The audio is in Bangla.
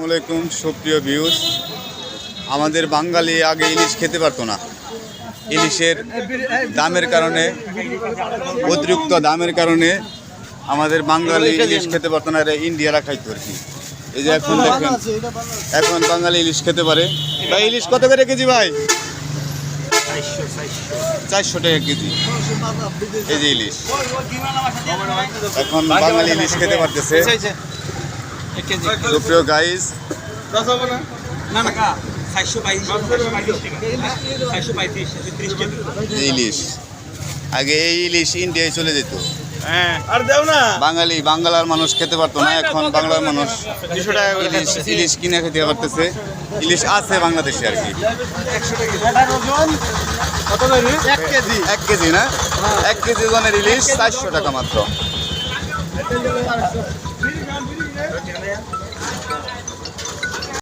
আলাইকুম সুপ্রিয় ভিউজ। আমাদের বাঙালি আগে ইলিশ খেতে পারতো না। ইলিশের দামের কারণে, অতিরিক্ত দামের কারণে আমাদের বাঙালি ইলিশ খেতে পারতো না। ইন্ডিয়ারা খাইতো আর কি। এই যে এখন দেখেন, এখন বাঙালি ইলিশ খেতে পারে। ভাই ইলিশ কত করে কেজি ভাই? 400 টাকা কেজি। এই যে ইলিশ, এখন বাঙালি ইলিশ খেতে পারতেছে। সুপ্রিয় গাইজ, ইলিশ আগে এই ইলিশ ইন্ডিয়ায় চলে যেত। বাংলার মানুষ খেতে পারতো না। এখন বাংলার মানুষ ইলিশ কিনে খেতে পারতেছে। ইলিশ আছে বাংলাদেশে আর কি। 1 কেজি না, 1 কেজি ওজনের ইলিশ 400 টাকা মাত্র।